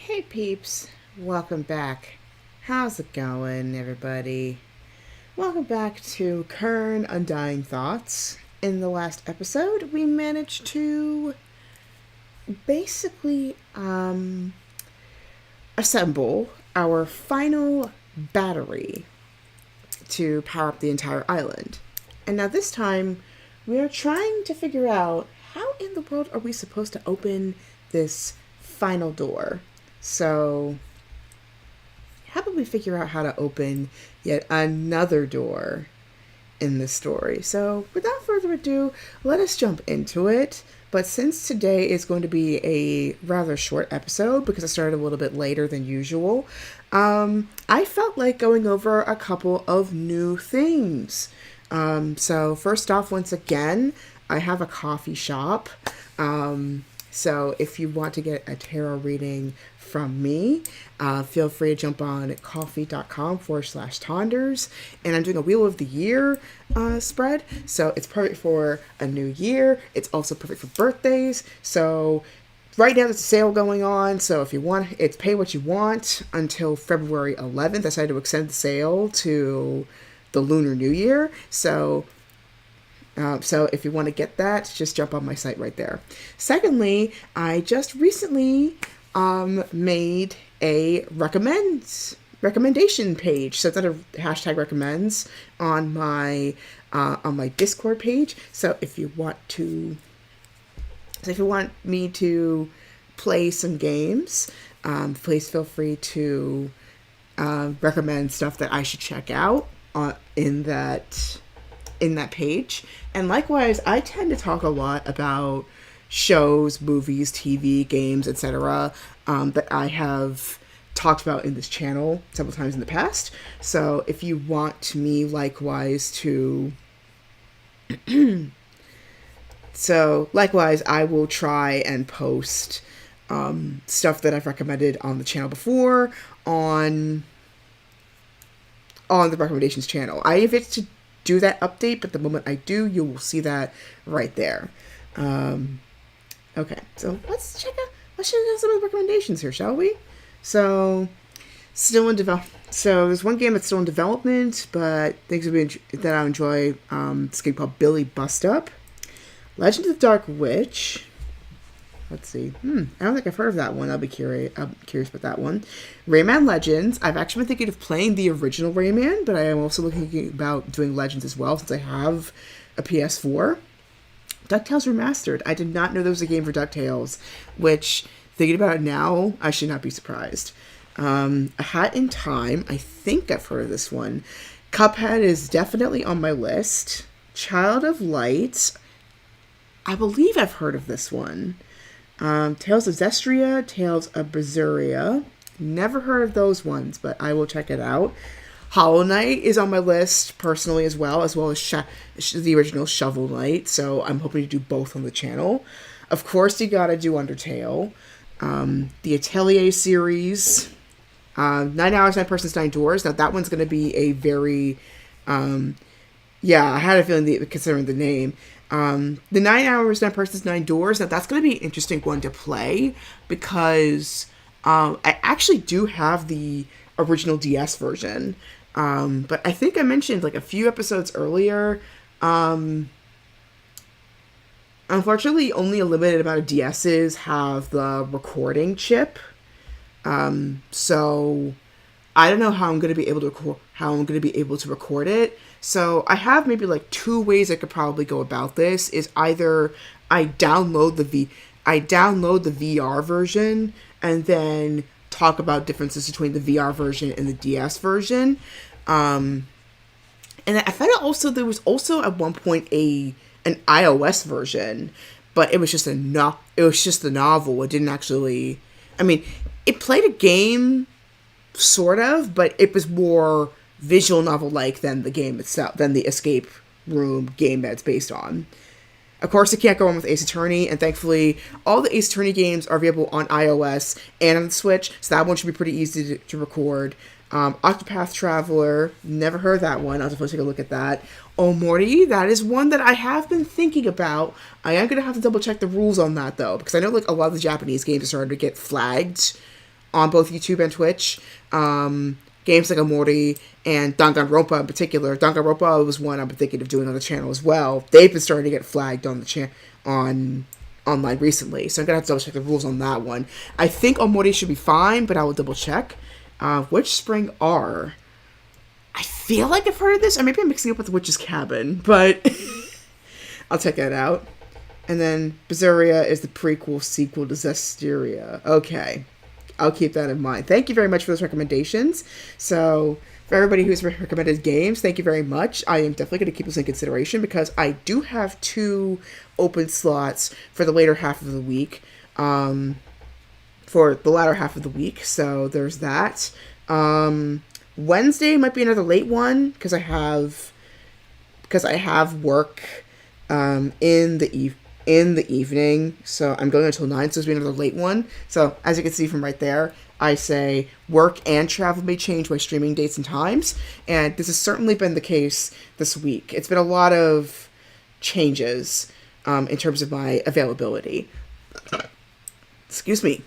Hey peeps, welcome back. How's it going, everybody? Welcome back to Quern, Undying Thoughts. In the last episode, we managed to basically assemble our final battery to power up the entire island. And now this time, we are trying to figure out how in the world are we supposed to open this final door. So, how about we figure out how to open yet another door in this story? So, without further ado, let us jump into it. But since today is going to be a rather short episode because I started a little bit later than usual, I felt like going over a couple of new things. So, first off, once again, I have a coffee shop. So if you want to get a tarot reading from me, feel free to jump on coffee.com/Tonders. And I'm doing a Wheel of the Year spread. So it's perfect for a new year. It's also perfect for birthdays. So right now there's a sale going on. So if you want, it's pay what you want until February 11th. I decided to extend the sale to the Lunar New Year. So if you want to get that, just jump on my site right there. Secondly, I just recently made a recommendation page. So it's under hashtag recommends on my Discord page. So if you want me to play some games, please feel free to recommend stuff that I should check out in that page. And likewise, I tend to talk a lot about shows, movies, TV, games, etc. That I have talked about in this channel several times in the past. So if you want me likewise to... I will try and post stuff that I've recommended on the channel before on the recommendations channel. I have yet to do that update, but the moment I do, you will see that right there. Okay, so let's check out some of the recommendations here, shall we? So there's one game that's still in development, but things that I enjoy. This game called Billy Bust Up, Legend of the Dark Witch. Let's see. I don't think I've heard of that one. I'm curious about that one. Rayman Legends. I've actually been thinking of playing the original Rayman, but I am also thinking about doing Legends as well since I have a PS4. DuckTales Remastered. I did not know there was a game for DuckTales, which, thinking about it now, I should not be surprised. A Hat in Time. I think I've heard of this one. Cuphead is definitely on my list. Child of Light. I believe I've heard of this one. Tales of Zestria, Tales of Berseria. Never heard of those ones, but I will check it out. Hollow Knight is on my list personally as well as the original Shovel Knight, so I'm hoping to do both on the channel. Of course, you gotta do Undertale. The Atelier series. 9 Hours, 9 Persons, 9 Doors. Now, that one's gonna be a very... I had a feeling considering the name. The 9 Hours, 9 Persons, 9 Doors. Now, that's going to be an interesting one to play because I actually do have the original DS version. But I think I mentioned like a few episodes earlier. Unfortunately, only a limited amount of DSs have the recording chip. So I don't know how I'm going to be able to record it. So I have maybe like 2 ways I could probably go about this. Is either I download the VR version and then talk about differences between the VR version and the DS version. And I found out there was also at one point an iOS version, but it was just the novel. It didn't actually. I mean, it played a game, sort of, but it was more visual novel-like than the game itself, than the escape room game that it's based on. Of course, it can't go on with Ace Attorney, and thankfully, all the Ace Attorney games are available on iOS and on the Switch, so that one should be pretty easy to record. Octopath Traveler, never heard of that one. I'll definitely take a look at that. Oh Morty, that is one that I have been thinking about. I am going to have to double check the rules on that, though, because I know like a lot of the Japanese games are starting to get flagged on both YouTube and Twitch. Games like Amori and Danganronpa in particular. Danganronpa was one I've been thinking of doing on the channel as well. They've been starting to get flagged on the on online recently, so I'm gonna have to double check the rules on that one. I think Omori should be fine, but I will double check. Witch Spring R. I feel like I've heard of this, or maybe I'm mixing up with Witch's Cabin, but I'll check that out. And then Berseria is the prequel sequel to Zestiria. Okay, I'll keep that in mind. Thank you very much for those recommendations. So, for everybody who's recommended games, thank you very much. I am definitely going to keep this in consideration because I do have 2 open slots for the later half of the week. For the latter half of the week. So, there's that. Wednesday might be another late one because I have work in the evening, so I'm going until 9, so it's be another late one. So as you can see from right there, I say work and travel may change my streaming dates and times, and this has certainly been the case this week. It's been a lot of changes in terms of my availability. Excuse me.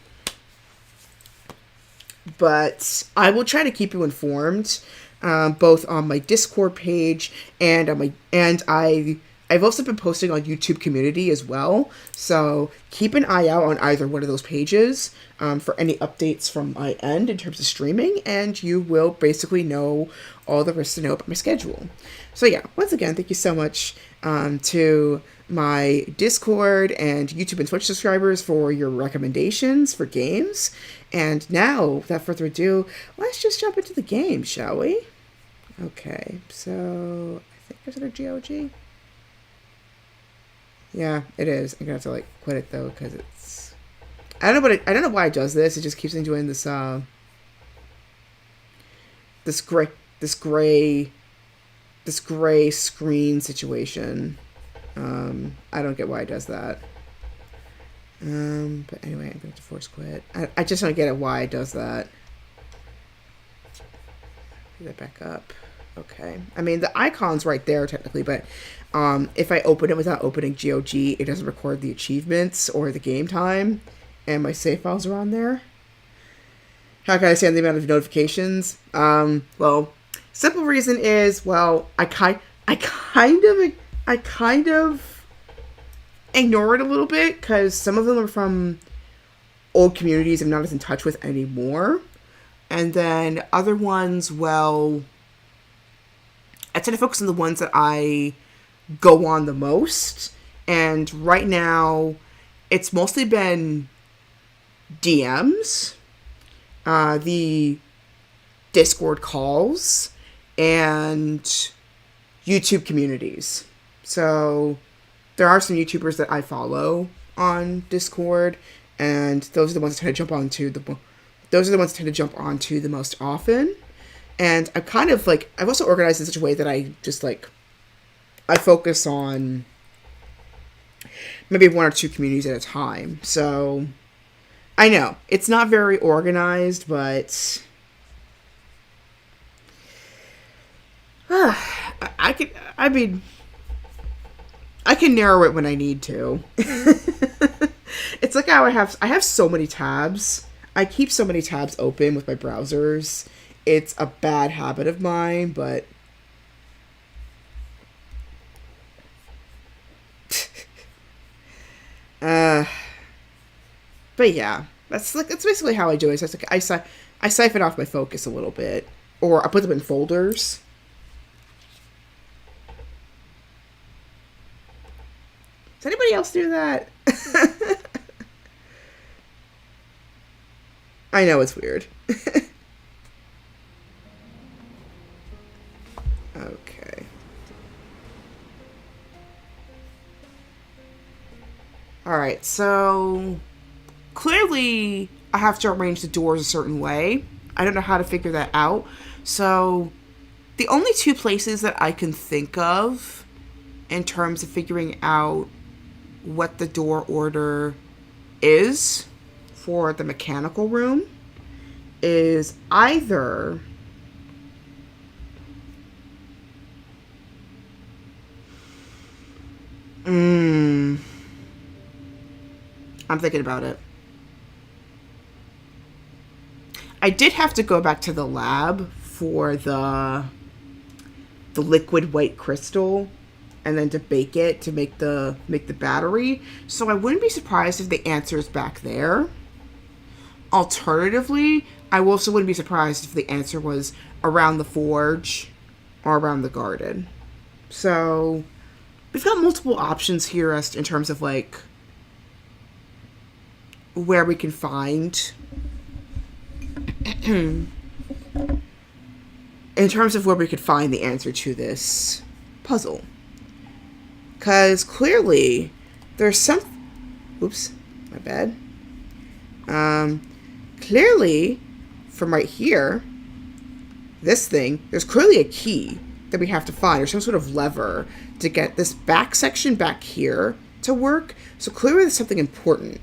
But I will try to keep you informed, both on my Discord page and on I've also been posting on YouTube community as well. So keep an eye out on either one of those pages for any updates from my end in terms of streaming, and you will basically know all there is to know about my schedule. So yeah, once again, thank you so much to my Discord and YouTube and Twitch subscribers for your recommendations for games. And now, without further ado, let's just jump into the game, shall we? Okay, so I think there's another GOG. Yeah, it is. I'm gonna have to quit it though because it's. I don't know why it does this. It just keeps on doing this. This gray screen situation. I don't get why it does that. But anyway, I'm going to force quit. I just don't get why it does that. Get that back up. Okay. I mean, the icon's right there technically, but if I open it without opening GOG, it doesn't record the achievements or the game time, and my save files are on there. How can I say the amount of notifications? Well, simple reason is, well, I kind of ignore it a little bit because some of them are from old communities I'm not as in touch with anymore. And then other ones, well, I tend to focus on the ones that I go on the most. And right now, it's mostly been DMs, the Discord calls, and YouTube communities. So there are some YouTubers that I follow on Discord, and those are the ones that tend to jump onto the most often. And I'm kind of I've also organized in such a way that I just I focus on maybe 1 or 2 communities at a time. So I know it's not very organized, but I can narrow it when I need to. It's like how I have so many tabs. I keep so many tabs open with my browsers. It's a bad habit of mine, but but yeah, that's basically how I do it. So it's I siphon off my focus a little bit, or I put them in folders. Does anybody else do that? I know it's weird. Okay. Alright, so clearly I have to arrange the doors a certain way. I don't know how to figure that out. So the only 2 places that I can think of in terms of figuring out what the door order is for the mechanical room is either I'm thinking about it. I did have to go back to the lab for the liquid white crystal, and then to bake it to make the battery. So I wouldn't be surprised if the answer is back there. Alternatively, I also wouldn't be surprised if the answer was around the forge or around the garden. So we've got multiple options here as in terms of like where we can find in terms of where we could find the answer to this puzzle. Because clearly there's some... Oops, my bad. Clearly, from right here, this thing, there's clearly a key that we have to find, or some sort of lever to get this back section back here to work. So clearly there's something important.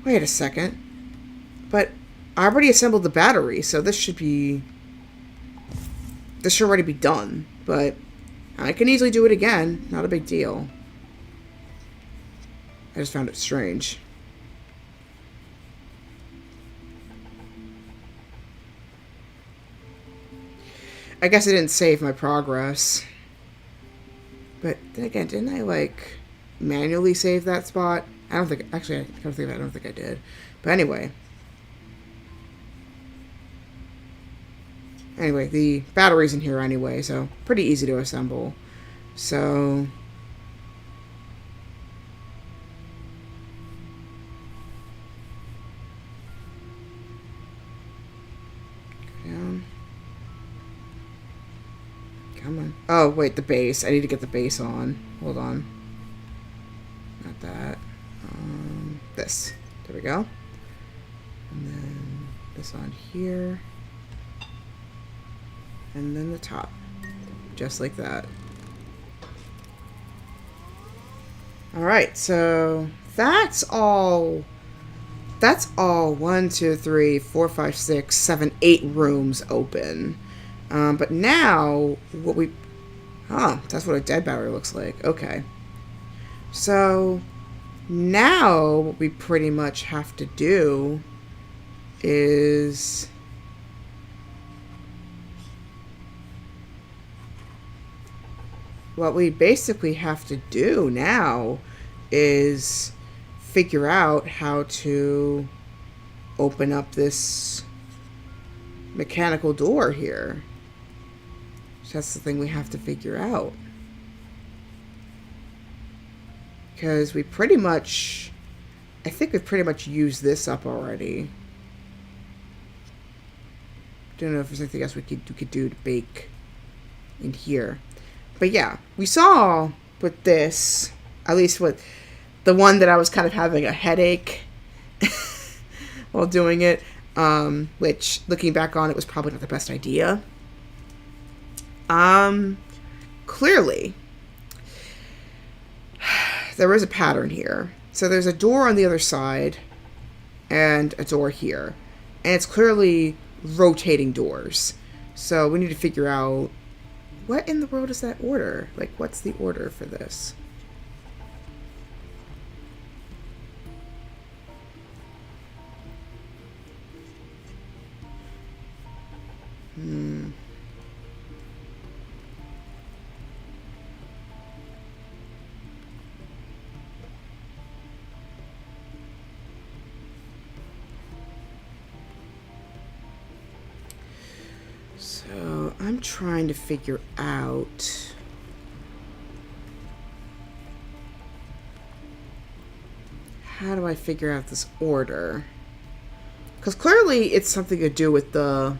Wait a second. But I already assembled the battery, so this should already be done. But I can easily do it again. Not a big deal. I just found it strange. I guess I didn't save my progress. But then again, didn't I, like, manually save that spot? I don't think... Actually, I don't think I did. But anyway. Anyway, the battery's in here anyway, so pretty easy to assemble. So... down. Come on. Oh, wait, the base. I need to get the base on. Hold on. Not that. This. There we go. And then this on here. And then the top. Just like that. Alright, so that's all. That's all 1, 2, 3, 4, 5, 6, 7, 8 rooms open. But now, what we... that's what a dead battery looks like. Okay. So, now, what we pretty much have to do is... What we basically have to do now is figure out how to open up this mechanical door here. That's the thing we have to figure out. Because we pretty much... I think we've pretty much used this up already. Don't know if there's anything else we could do to bake in here. But yeah, we saw with this, at least with the one that I was kind of having a headache while doing it, which, looking back on it, was probably not the best idea. Clearly, there is a pattern here. So there's a door on the other side and a door here. And it's clearly rotating doors. So we need to figure out what in the world is that order? Like, what's the order for this? So I'm trying to figure out how do I figure out this order? Because clearly it's something to do with the...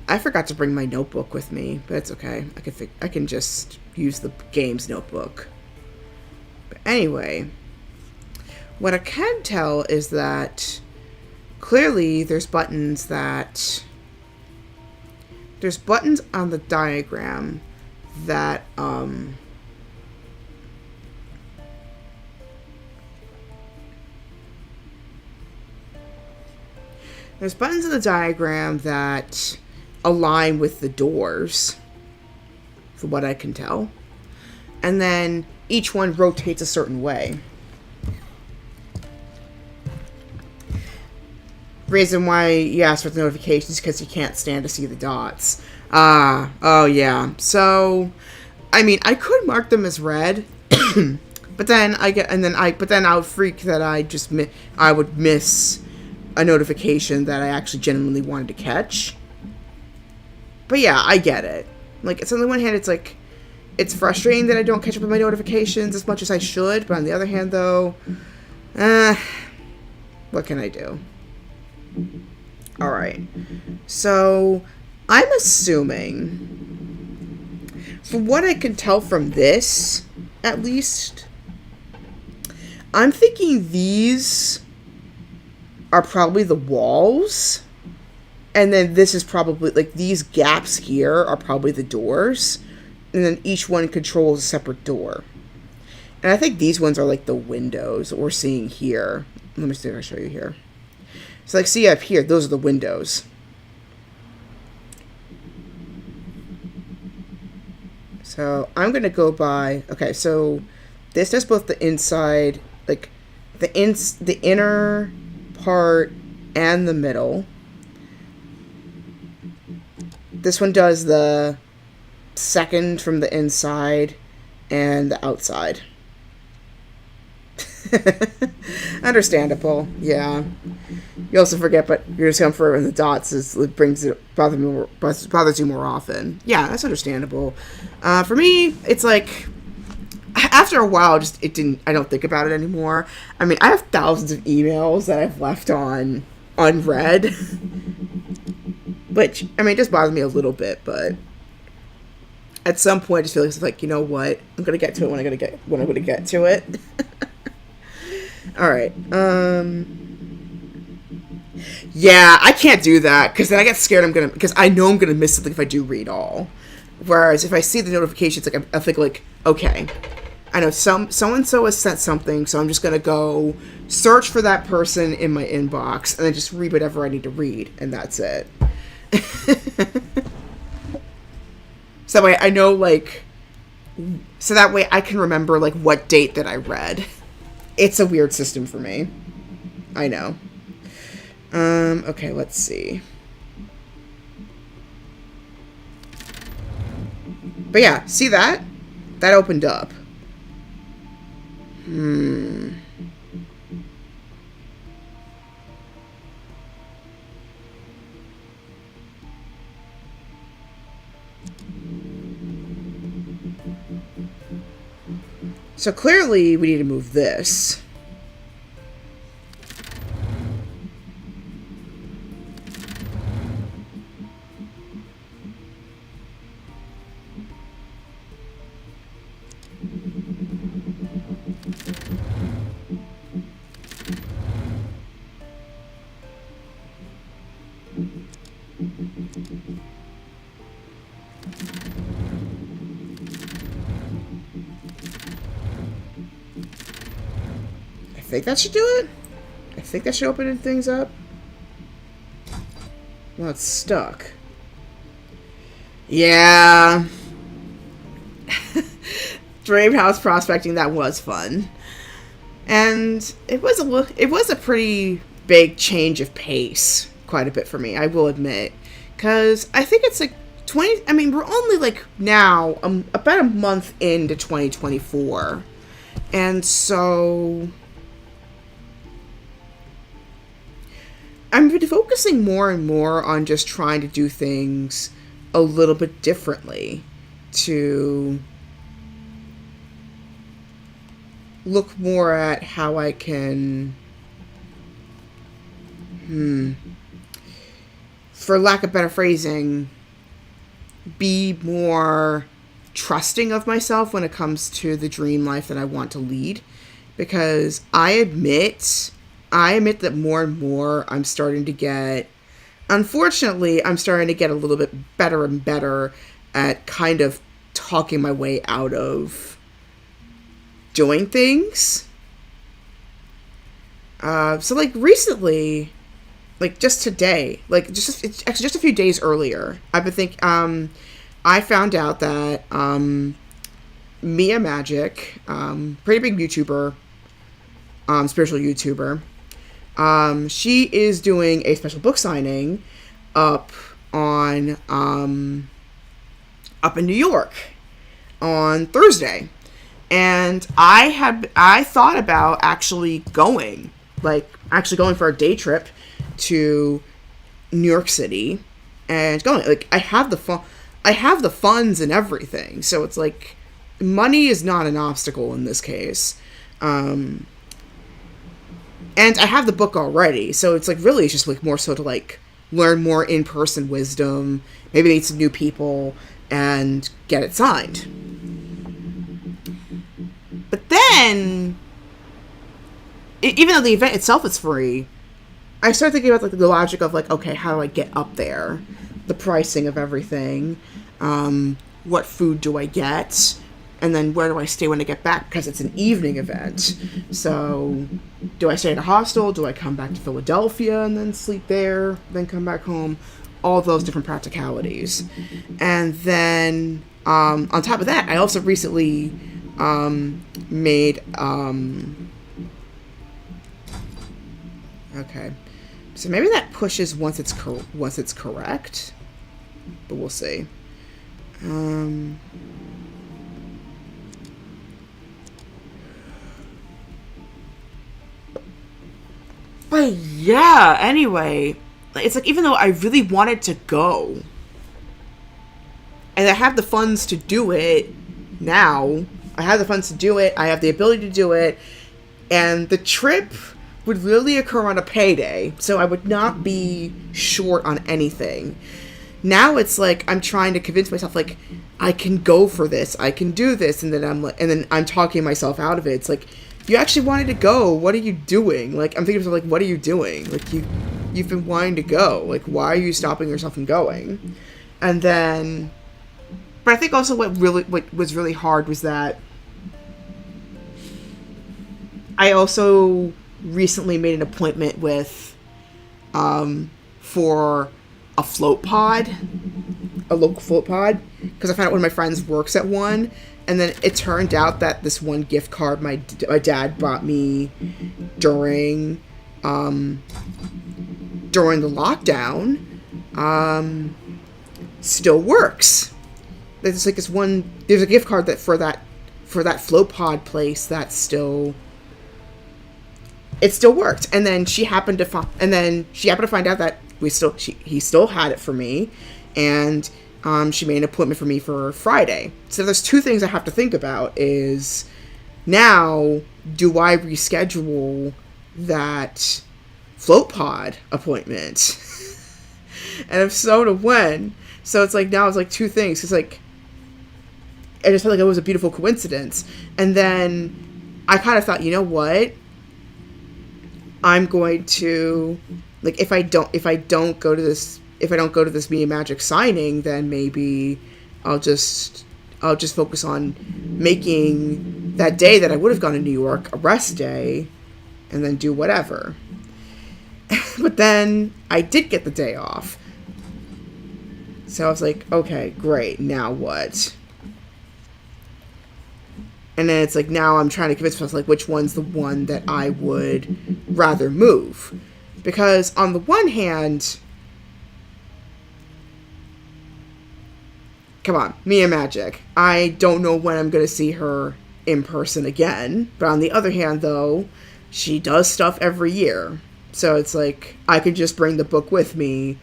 I forgot to bring my notebook with me, but it's okay. I can just use the game's notebook. But anyway, what I can tell is that clearly there's buttons on the diagram that there's buttons in the diagram that align with the doors, from what I can tell. And then each one rotates a certain way. reason why you ask for the notifications because you can't stand to see the dots. Ah, oh yeah. So, I mean, I could mark them as red, but then I would freak that I would miss a notification that I actually genuinely wanted to catch. But yeah, I get it. Like, it's on the one hand, it's like, it's frustrating that I don't catch up with my notifications as much as I should, but on the other hand, though, what can I do? Alright. So, I'm assuming, from what I can tell from this, at least, I'm thinking these are probably the walls, and then this is probably, like, these gaps here are probably the doors, and then each one controls a separate door. And I think these ones are, like, the windows that we're seeing here. Let me see if I show you here. So, like, see up here, those are the windows. So, I'm going to go by... Okay, so this does both the inside, like, the inner part and the middle. This one does the second from the inside and the outside. Understandable, yeah. You also forget, but your discomfort in the dots bothers you more often. Yeah, that's understandable. For me, it's like after a while, I don't think about it anymore. I mean, I have thousands of emails that I've left on unread, which, I mean, it just bothers me a little bit, but at some point I just feel like, you know what, I'm gonna get to it when I'm gonna get to it. Alright, yeah, I can't do that, because then I get scared because I know I'm gonna miss something if I do read all. Whereas if I see the notifications, like, I think, like, okay, I know so-and-so has sent something, so I'm just gonna go search for that person in my inbox, and then just read whatever I need to read, and that's it. So that way I know, like, so that way I can remember, like, what date that I read. It's a weird system for me. I know. Okay, let's see. But yeah, see that? That opened up. So clearly we need to move this. I think that should do it. I think that should open things up. Well, it's stuck. Yeah. Dream house prospecting, that was fun. And it was a pretty big change of pace, quite a bit for me, I will admit. Because I think it's like we're only like now about a month into 2024. And so I've been focusing more and more on just trying to do things a little bit differently to look more at how I can, for lack of better phrasing, be more trusting of myself when it comes to the dream life that I want to lead. Because I admit that more and more unfortunately, I'm starting to get a little bit better and better at kind of talking my way out of doing things. So like recently, like just today, like just a few days earlier, I've been I found out that Mia Magic, pretty big YouTuber, spiritual YouTuber, She is doing a special book signing up up in New York on Thursday. And I thought about actually going for a day trip to New York City and going. Like, I have the funds and everything. So it's like, money is not an obstacle in this case. And I have the book already. So it's like, really, it's just like more so to like learn more in-person wisdom, maybe meet some new people, and get it signed. But then, even though the event itself is free, I started thinking about like the logic of like, okay, how do I get up there? The pricing of everything. What food do I get? And then where do I stay when I get back? Because it's an evening event. So do I stay at a hostel? Do I come back to Philadelphia and then sleep there? Then come back home? All those different practicalities. And then on top of that, I also recently made okay, so maybe that pushes once it's correct, but we'll see. But yeah, anyway, it's like, even though I really wanted to go and I have the funds to do it now, I have the funds to do it, I have the ability to do it, and the trip would really occur on a payday, so I would not be short on anything. Now it's like, I'm trying to convince myself, like, I can go for this, I can do this, and then I'm talking myself out of it. It's like, you actually wanted to go, what are you doing? Like, I'm thinking to myself, like, what are you doing? Like, you've been wanting to go, like, why are you stopping yourself from going? And then, but I think also what was really hard was that I also recently made an appointment with, for a float pod, a local float pod, because I found out one of my friends works at one, and then it turned out that this one gift card my dad bought me during the lockdown, still works. There's like there's a gift card that for that float pod place that still worked. And then she happened to find out that he still had it for me, and she made an appointment for me for Friday. So there's two things I have to think about. Is now, do I reschedule that float pod appointment? And if so, to when? So it's like, now it's like two things. It's like, I just felt like it was a beautiful coincidence. And then I kind of thought, you know what? I'm going to, like, if I don't go to this Media Magic signing, then maybe I'll just focus on making that day that I would have gone to New York a rest day, and then do whatever. But then I did get the day off. So I was like, okay, great, now what? And then it's like, now I'm trying to convince myself, like, which one's the one that I would rather move. Because on the one hand, come on, Mia Magic, I don't know when I'm going to see her in person again. But on the other hand, though, she does stuff every year. So it's like, I could just bring the book with me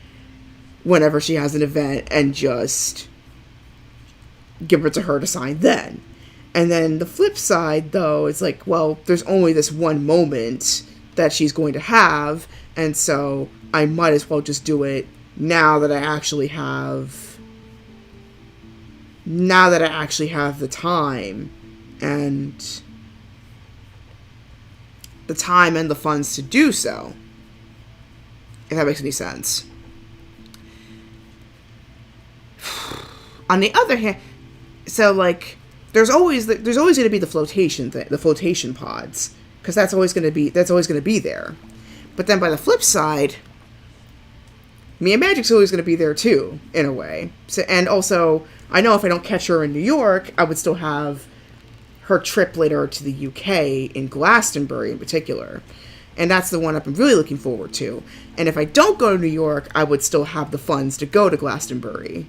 whenever she has an event and just give it to her to sign then. And then the flip side, though, is like, well, there's only this one moment that she's going to have, and so I might as well just do it now that I actually have the time and the funds to do so. If that makes any sense. On the other hand, so like, there's always going to be the flotation pods, because that's always going to be there. But then by the flip side, Mia Magic's always going to be there too, in a way. So, and also, I know if I don't catch her in New York, I would still have her trip later to the UK, in Glastonbury in particular. And that's the one I'm really looking forward to. And if I don't go to New York, I would still have the funds to go to Glastonbury.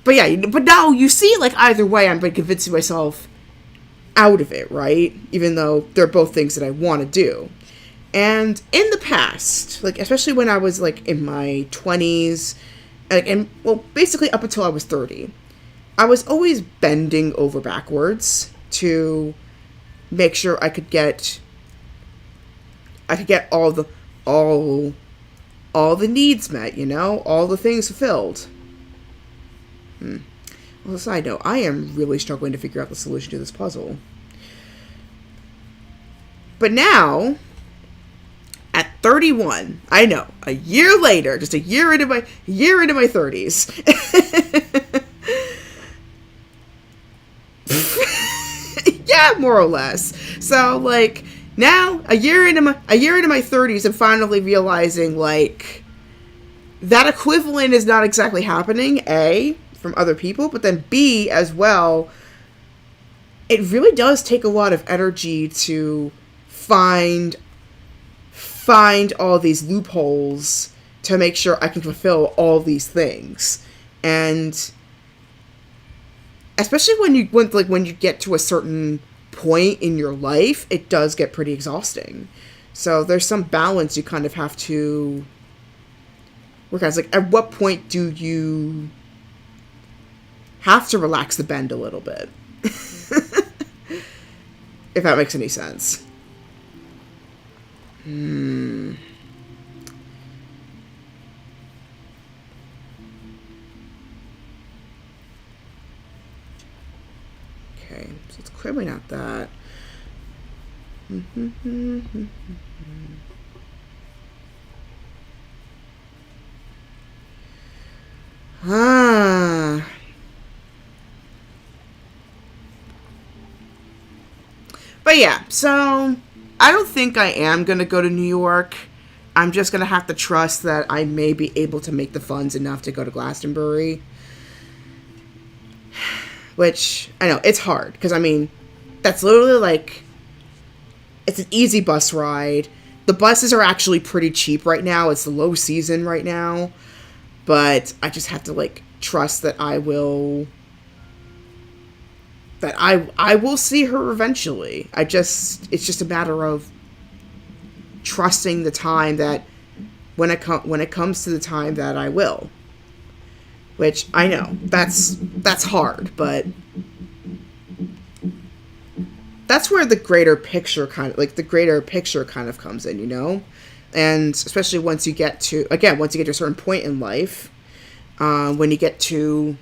But yeah, but now you see, like, either way, I'm convincing myself out of it, right? Even though they're both things that I want to do. And in the past, like, especially when I was, like, in my 20s, and, well, basically up until I was 30, I was always bending over backwards to make sure I could get all the needs met, you know? All the things fulfilled. Well, side note, I am really struggling to figure out the solution to this puzzle. But now, at 31, I know, a year later, just a year into my 30s. Yeah, more or less. So, like, now, a year into my 30s, I'm finally realizing, like, that equivalent is not exactly happening, A, from other people, but then B, as well, it really does take a lot of energy to find all these loopholes to make sure I can fulfill all these things. And especially when you get to a certain point in your life, it does get pretty exhausting. So there's some balance you kind of have to work out. It's like, at what point do you have to relax the bend a little bit? If that makes any sense. Okay, so it's clearly not that. But yeah, so I don't think I am going to go to New York. I'm just going to have to trust that I may be able to make the funds enough to go to Glastonbury. Which, I know, it's hard. Because, I mean, that's literally like, it's an easy bus ride. The buses are actually pretty cheap right now. It's the low season right now. But I just have to, like, trust that I will see her eventually. It's just a matter of trusting the time that when it comes to the time that I will. Which I know that's hard, but that's where the greater picture kind of comes in, you know? And especially once you get to a certain point in life, when you get to,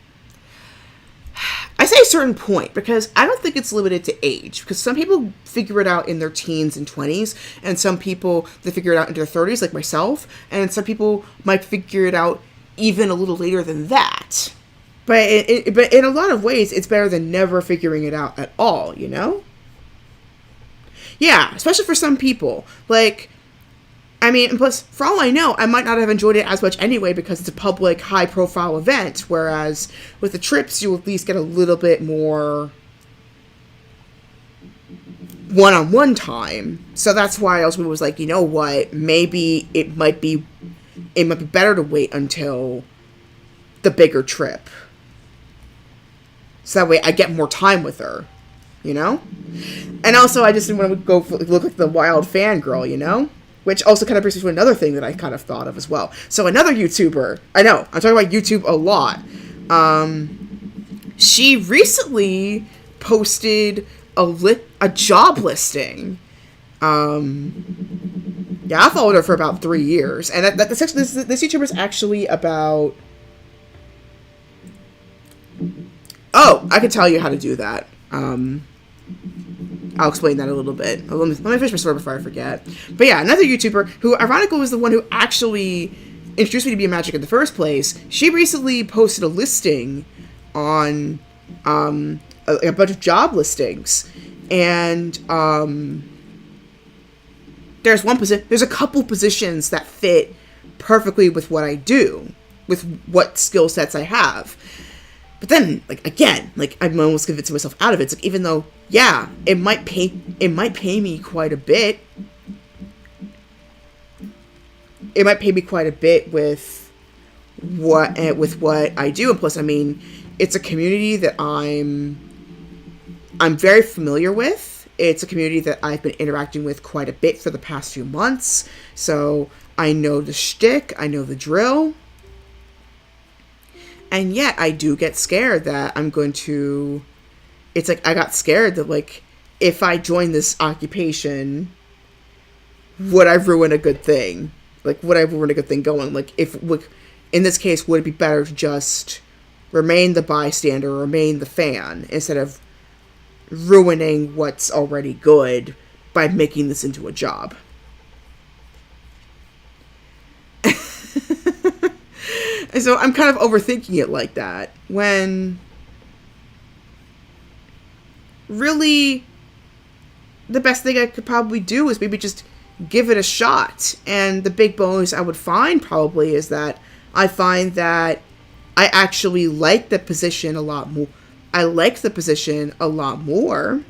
I say a certain point because I don't think it's limited to age, because some people figure it out in their teens and 20s, and some people, they figure it out in their 30s, like myself, and some people might figure it out even a little later than that. But in a lot of ways, it's better than never figuring it out at all, you know? Yeah, especially for some people. Like, I mean, and plus, for all I know, I might not have enjoyed it as much anyway because it's a public, high-profile event, whereas with the trips, you at least get a little bit more one-on-one time. So that's why I was like, you know what, maybe it might be better to wait until the bigger trip. So that way I get more time with her, you know? And also, I just didn't want to look like the wild fangirl, you know? Which also kind of brings me to another thing that I kind of thought of as well. So another YouTuber, I know, I'm talking about YouTube a lot. She recently posted a job listing. Yeah, I followed her for about 3 years. And this YouTuber is actually about... Oh, I can tell you how to do that. I'll explain that a little bit. Let me finish my story before I forget. But yeah, another YouTuber who, ironically, was the one who actually introduced me to Be-A-Magic in the first place. She recently posted a listing on a bunch of job listings. And there's a couple positions that fit perfectly with what I do, with what skill sets I have. But then, like, again, like, I'm almost convincing myself out of it. It's like, even though, yeah, it might pay me quite a bit it might pay me quite a bit with what I do. And plus, I mean, it's a community that I'm very familiar with. It's a community that I've been interacting with quite a bit for the past few months. So I know the shtick, I know the drill. And yet I do get scared that I'm going to... It's like I got scared that, like, if I join this occupation, would I ruin a good thing? Like, would I ruin a good thing going? Like, in this case, would it be better to just remain the bystander, remain the fan, instead of ruining what's already good by making this into a job? And so I'm kind of overthinking it like that, when really the best thing I could probably do is maybe just give it a shot. And the big bonus I would find probably is that I find that I actually like the position a lot more. I like the position a lot more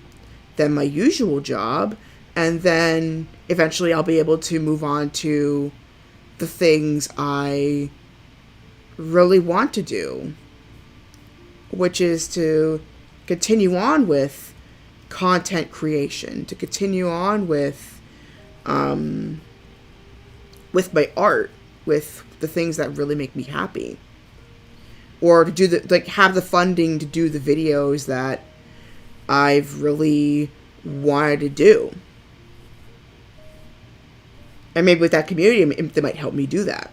than my usual job. And then eventually I'll be able to move on to the things I really want to do, which is to continue on with content creation, to continue on with my art, with the things that really make me happy, or to do have the funding to do the videos that I've really wanted to do. And maybe with that community, they might help me do that.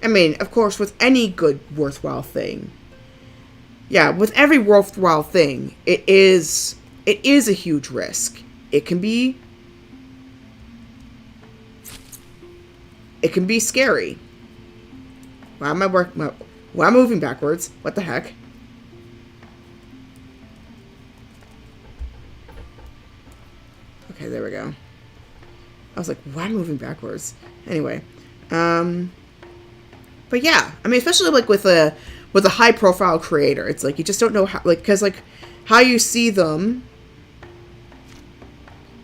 I mean, of course, with any good, worthwhile thing. Yeah, with every worthwhile thing, it is a huge risk. It can be scary. Why am I moving backwards? What the heck? Okay, there we go. I was like, why am I moving backwards? Anyway, but yeah, I mean, especially like with a high profile creator, it's like you just don't know how, like, because like how you see them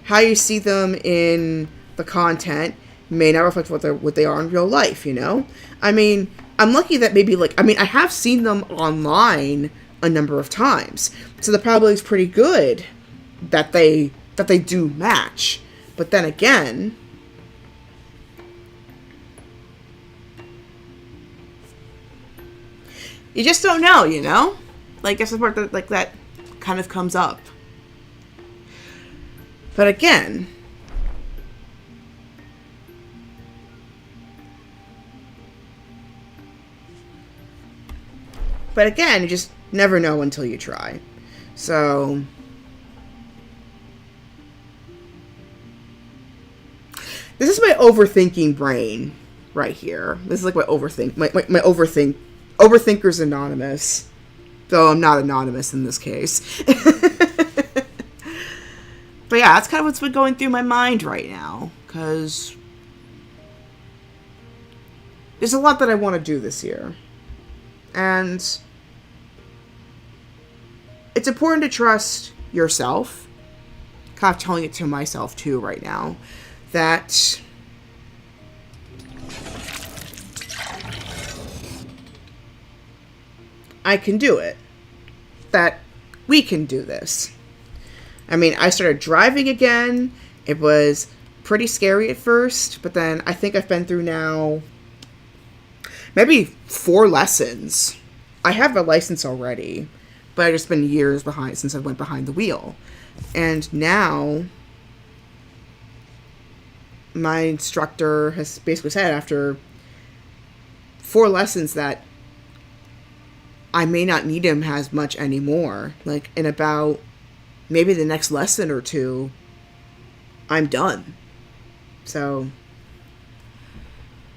in the content may not reflect what they are in real life, you know? I mean, I'm lucky that maybe I have seen them online a number of times, so the probability is pretty good that they do match. But then again, you just don't know, you know? Like, that's the part that, like, that kind of comes up. But again, you just never know until you try. So, this is my overthinking brain right here. This is like my Overthinkers Anonymous. Though I'm not anonymous in this case. But yeah, that's kind of what's been going through my mind right now. Because there's a lot that I want to do this year. And it's important to trust yourself. Kind of telling it to myself too right now. That I can do it. That we can do this. I mean, I started driving again. It was pretty scary at first, but then I think I've been through now maybe 4 lessons. I have a license already, but I've just been years behind since I went behind the wheel. And now my instructor has basically said after 4 lessons that I may not need him as much anymore. Like, in about maybe the next lesson or 2, I'm done. So,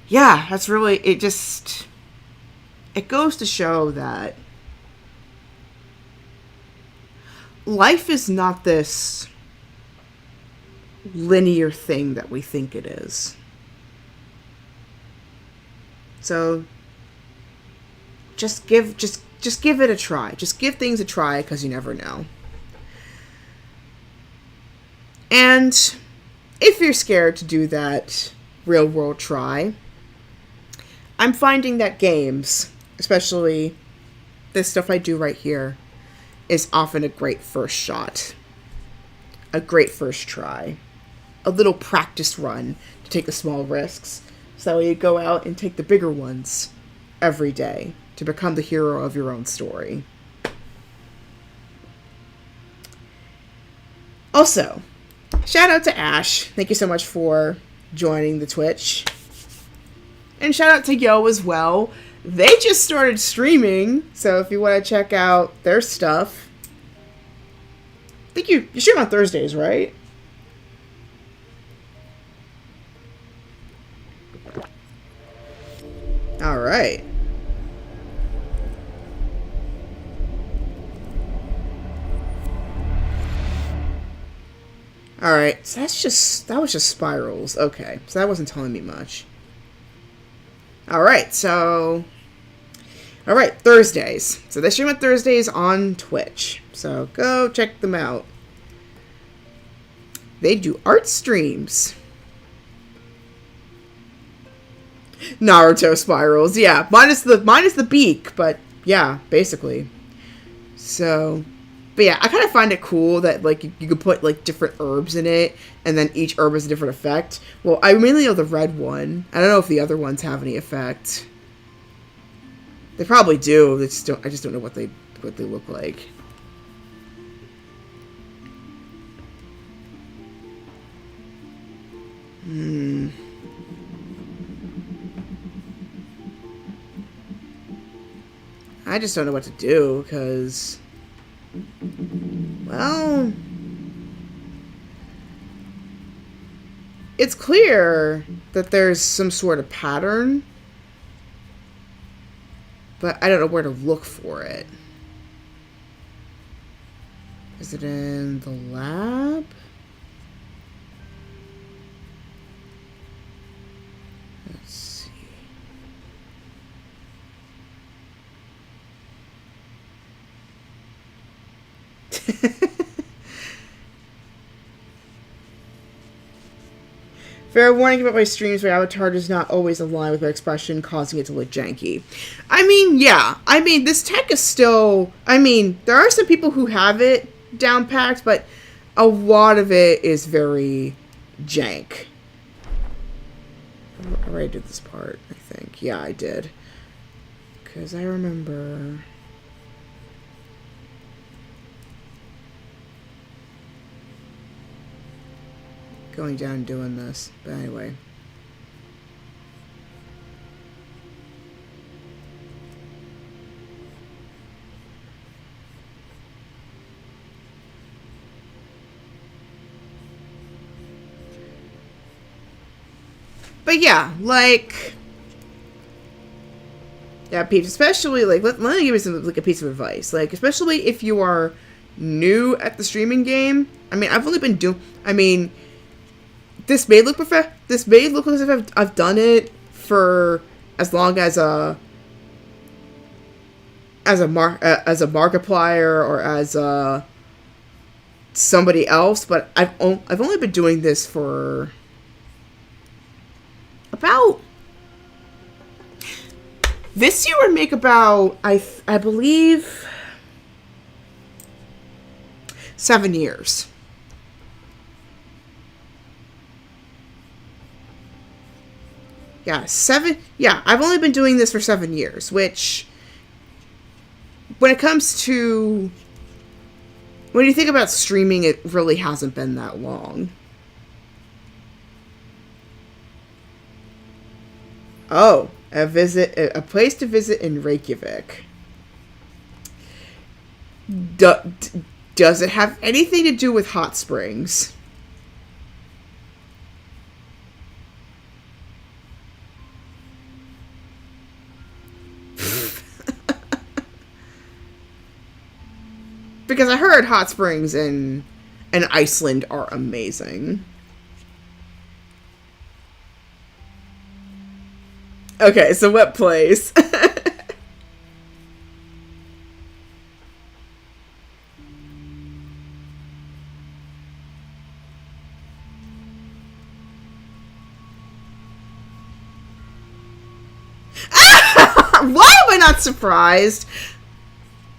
yeah, that's really, it goes to show that life is not this linear thing that we think it is. So, just give it a try. Just give things a try, because you never know. And if you're scared to do that real world try, I'm finding that games, especially this stuff I do right here, is often a great first shot. A great first try. A little practice run to take the small risks. So that way you go out and take the bigger ones every day to become the hero of your own story. Also, shout out to Ash. Thank you so much for joining the Twitch. And shout out to Yo as well. They just started streaming, so if you want to check out their stuff. I think you stream on Thursdays, right? Alright. Alright, so that was just spirals. Okay, so that wasn't telling me much. Alright, Thursdays. So they stream on Thursdays on Twitch. So go check them out. They do art streams. Naruto spirals, yeah. Minus the beak, but yeah, basically. So, but yeah, I kind of find it cool that like you could put like different herbs in it, and then each herb has a different effect. Well, I mainly know the red one. I don't know if the other ones have any effect. They probably do. I just don't know what they look like. I just don't know what to do, because, well, it's clear that there's some sort of pattern, but I don't know where to look for it. Is it in the lab? Let's see. Fair warning about my streams, my avatar does not always align with my expression, causing it to look janky. I mean, yeah. I mean, this tech is still... I mean, there are some people who have it down packed, but a lot of it is very jank. I already did this part, I think. Yeah, I did. Because I remember... going down and doing this. But anyway. But yeah, like... yeah, peeps, especially, like, let me give you some, like, a piece of advice. Like, especially if you are new at the streaming game. I mean, I've only been doing... I mean... This may look as if I've done it for as long as a Markiplier or as somebody else, but I've only been doing this for about this year would make about I believe 7 years. Yeah, 7... yeah, I've only been doing this for 7 years, which... when it comes to... when you think about streaming, it really hasn't been that long. Oh, a place to visit in Reykjavik. Does it have anything to do with hot springs? Because I heard hot springs in Iceland are amazing. Okay, so what place? Why am I not surprised?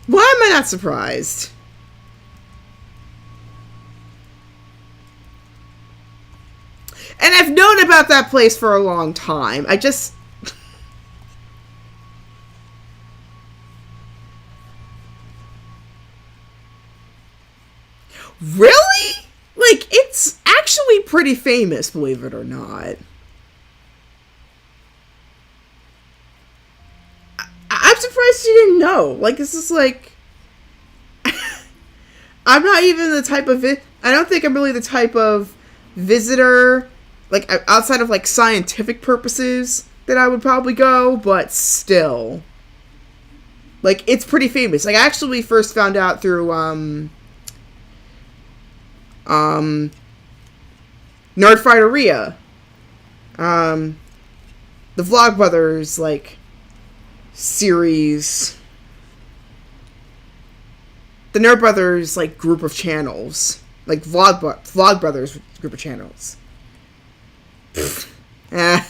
Why am I not surprised? And I've known about that place for a long time. I just... Really? Like, it's actually pretty famous, believe it or not. I'm surprised you didn't know. Like, this is like... I'm not even the type of... I don't think I'm really the type of visitor, like, outside of, like, scientific purposes, that I would probably go, but still. Like, it's pretty famous. Like, I actually first found out through, Nerdfighteria. The Vlogbrothers, like, series. The Nerd Brothers, like, group of channels. Like, Vlogbrothers group of channels. Yeah.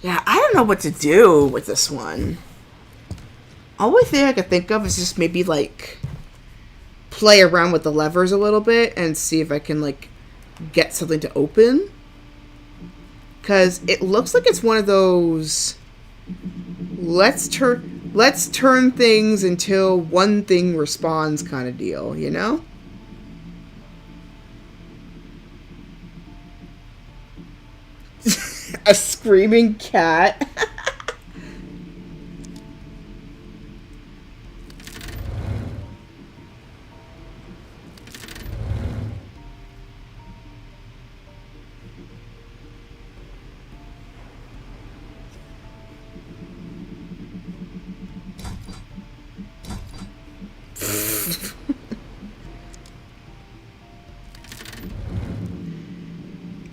Yeah, I don't know what to do with this one. Only thing I could think of is just maybe, like, play around with the levers a little bit and see if I can, like, get something to open. Because it looks like it's one of those let's turn things until one thing responds kind of deal, you know? A screaming cat.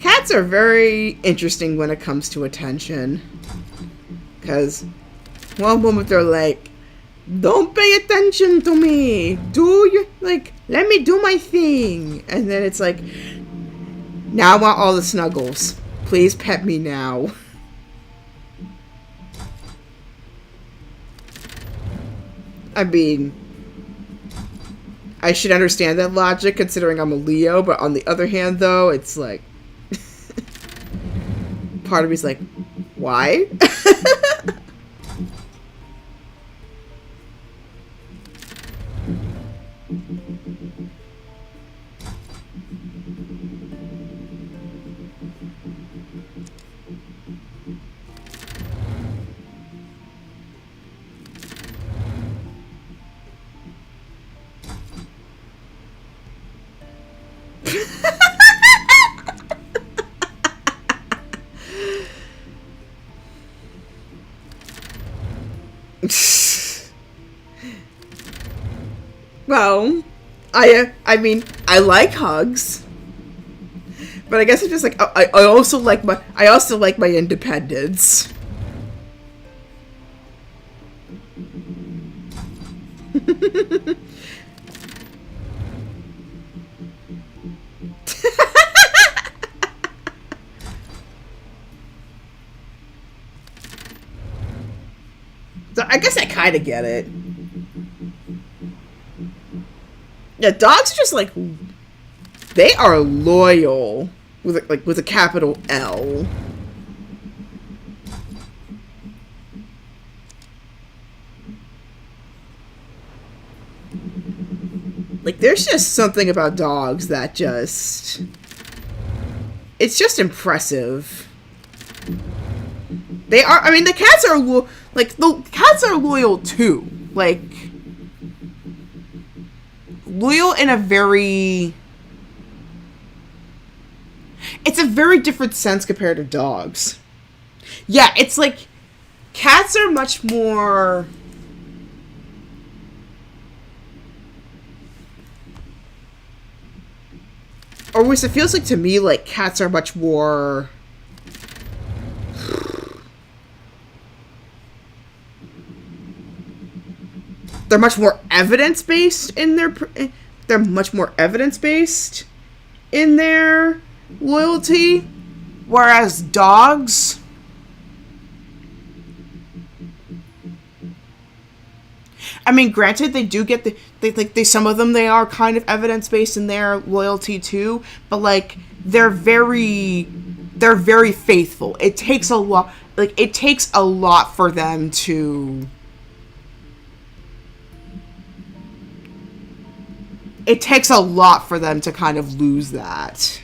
Cats are very interesting when it comes to attention. Because one moment they're like, don't pay attention to me. Let me do my thing. And then it's like, now I want all the snuggles. Please pet me now. I mean, I should understand that logic considering I'm a Leo, but on the other hand, though, it's like, part of me's like, why? Well, I mean, I like hugs, but I guess it's just like I also like my independence. So I guess I kind of get it. Yeah, dogs are just like, they are loyal with a capital L. Like, there's just something about dogs that just, it's just impressive. They are, I mean, the cats are loyal too. Like, loyal in a very... It's a very different sense compared to dogs. Yeah, it's like... Cats are much more... Or at least it feels like to me, like, cats are much more... they're much more evidence based in their loyalty, whereas dogs, I mean, granted, they do get some of them, they are kind of evidence based in their loyalty too, but like they're very faithful. It takes a lot for them to. It takes a lot for them to kind of lose that.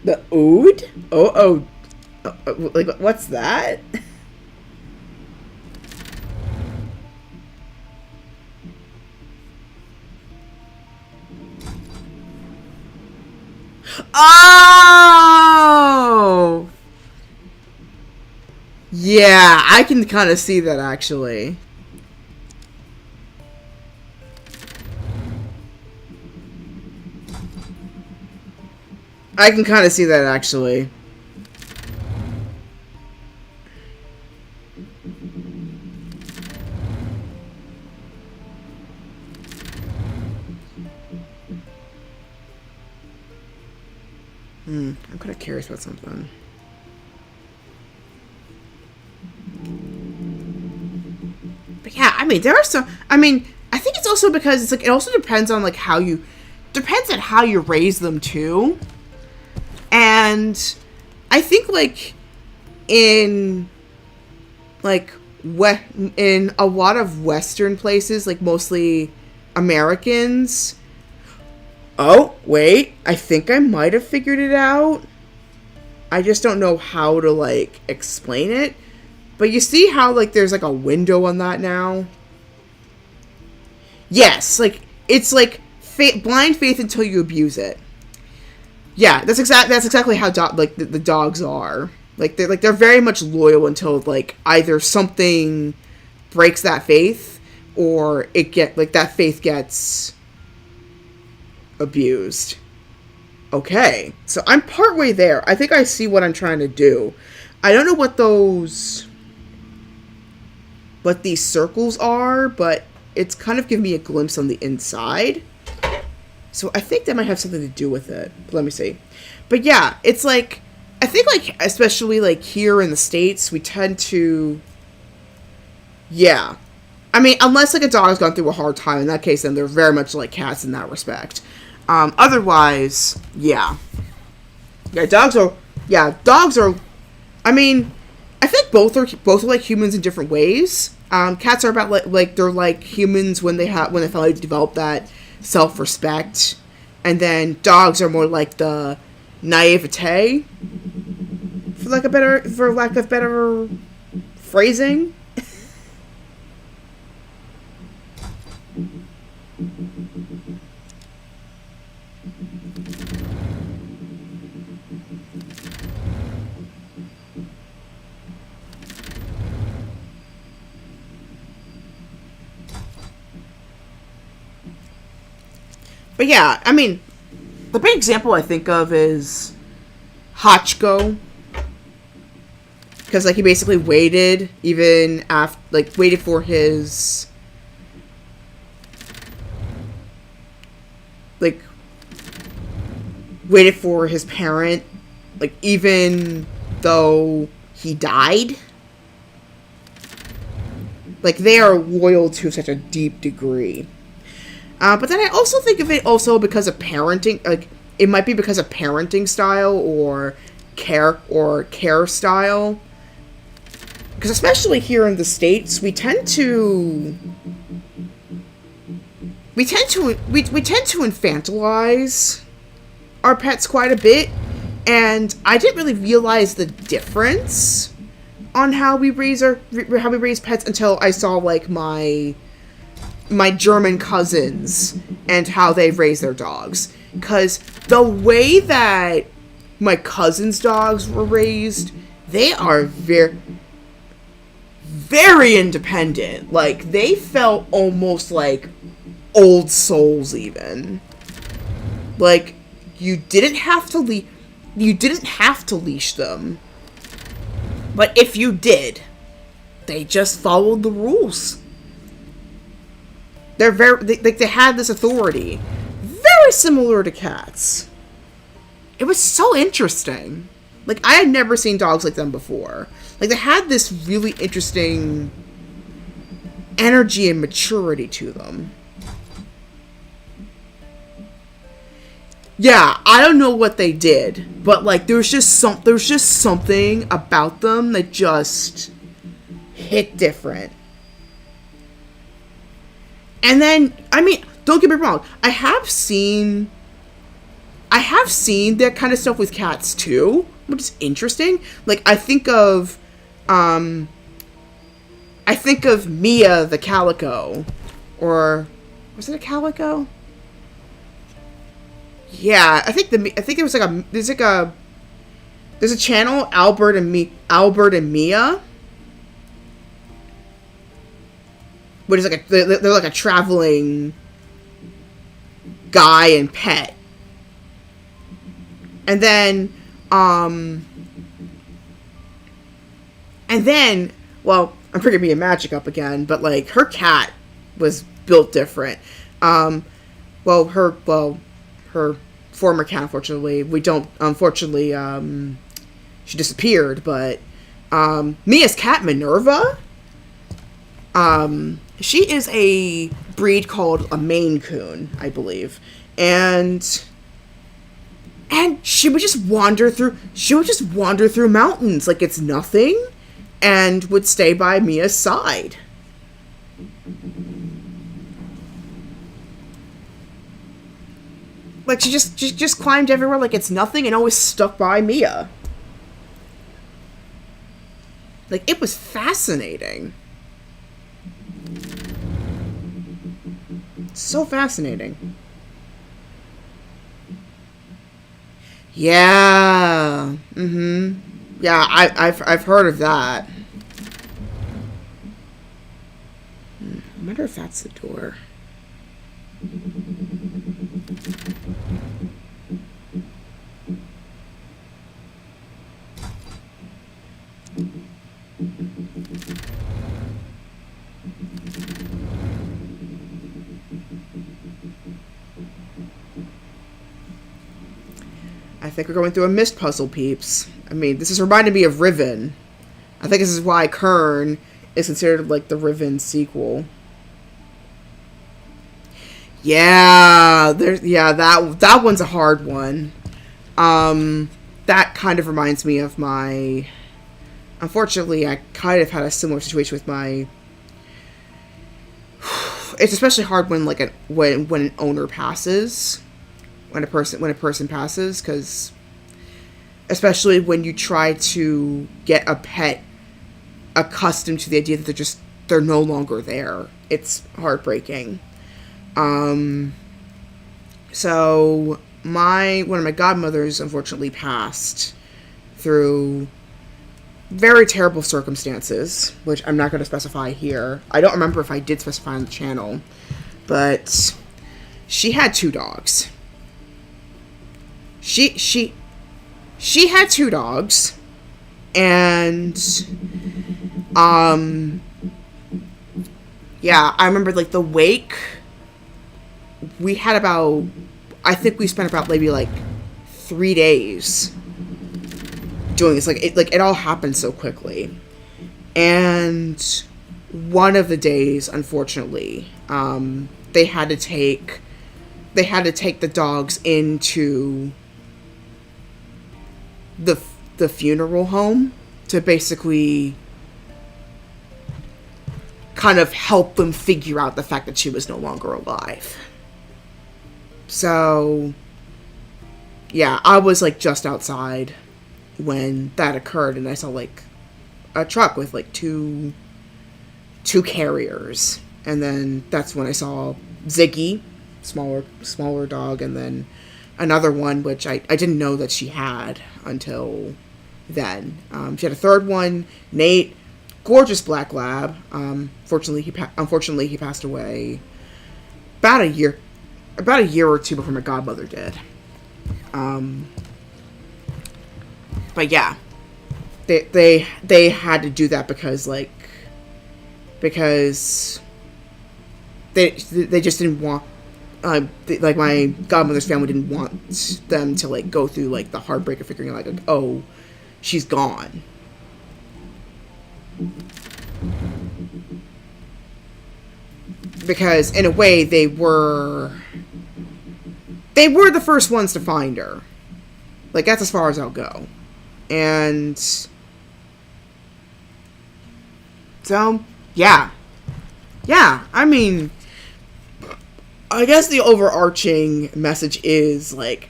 The Ode? Like, what's that? Oh! Yeah, I can kind of see that, actually. I can kind of see that, actually. I'm kind of curious about something. But yeah, I mean, there are some. I mean, I think it's also because it's like it also depends on like how you raise them too. And I think like in a lot of Western places, like mostly Americans. Oh, wait, I think I might have figured it out. I just don't know how to like explain it. But you see how like there's like a window on that now? Yes, like it's like blind faith until you abuse it. Yeah, that's exactly how the dogs are. They're very much loyal until like either something breaks that faith or that faith gets abused. Okay, so I'm partway there. I think I see what I'm trying to do. I don't know what these circles are, but it's kind of giving me a glimpse on the inside. So I think that might have something to do with it. Let me see. But yeah, it's like, I think like, especially like here in the States, we tend to, yeah. I mean, unless like a dog's gone through a hard time, in that case, then they're very much like cats in that respect. Otherwise, yeah. Yeah, dogs are, I mean, I think both are like humans in different ways. Cats are about like they're like humans when they finally develop that self-respect, and then dogs are more like the naivete, for lack of better phrasing. But yeah, I mean, the big example I think of is Hachiko. Because, like, he basically waited even after, like, waited for his, like, waited for his parent, like, even though he died. Like, they are loyal to such a deep degree. But then I also think of it also because of parenting, like, it might be because of parenting style or care style. Because especially here in the States, we tend to infantilize our pets quite a bit, and I didn't really realize the difference on how we raise pets until I saw like my German cousins and how they raise their dogs. Because the way that my cousins' dogs were raised, they are very independent. Like, they felt almost like old souls even. Like, you didn't have to leash them. But if you did, they just followed the rules. They had this authority. Very similar to cats. It was so interesting. Like, I had never seen dogs like them before. Like, they had this really interesting energy and maturity to them. Yeah, I don't know what they did, but like there's just something about them that just hit different. And then, I mean, don't get me wrong, I have seen that kind of stuff with cats too, which is interesting. Like, I think of Mia the calico, or was it a calico? Yeah, I think it was like there's a channel, Albert and Mia, which is like they're like a traveling guy and pet. And then well, I'm bringing Mia Magic up again, but like her cat was built different. Her former cat, unfortunately, she disappeared, but Mia's cat, Minerva, she is a breed called a Maine Coon, I believe, and she would just wander through mountains like it's nothing, and would stay by Mia's side. Like, she just climbed everywhere like it's nothing and always stuck by Mia. Like, it was fascinating. So fascinating. Yeah. Mm-hmm. Yeah, I've heard of that. I wonder if that's the door. I think we're going through a mist puzzle, peeps. I mean, this is reminding me of Riven. I think this is why Quern is considered like the Riven sequel. Yeah, that one's a hard one. That kind of reminds me of my... Unfortunately, I kind of had a similar situation with my... It's especially hard when like when an owner passes, when a person passes, because especially when you try to get a pet accustomed to the idea that they're no longer there. It's heartbreaking. So one of my godmothers unfortunately passed through very terrible circumstances, which I'm not going to specify here. I don't remember if I did specify on the channel, but she had 2 dogs. She had 2 dogs, and yeah, I remember like the wake. We had I think we spent about maybe like 3 days doing this. Like it all happened so quickly. And one of the days, unfortunately, they had to take the dogs into the funeral home to basically kind of help them figure out the fact that she was no longer alive. So, yeah, I was like just outside when that occurred, and I saw like a truck with like two carriers, and then that's when I saw Ziggy, smaller dog, and then another one which I didn't know that she had until then. She had a third one, Nate, gorgeous black lab. Unfortunately, he passed away about a year or two before my godmother did. But yeah, they had to do that because they just didn't want, like, my godmother's family didn't want them to, like, go through, like, the heartbreak of figuring out, like, oh, she's gone. Because in a way they were the first ones to find her. Like, that's as far as I'll go. And so, yeah, I mean, I guess the overarching message is, like,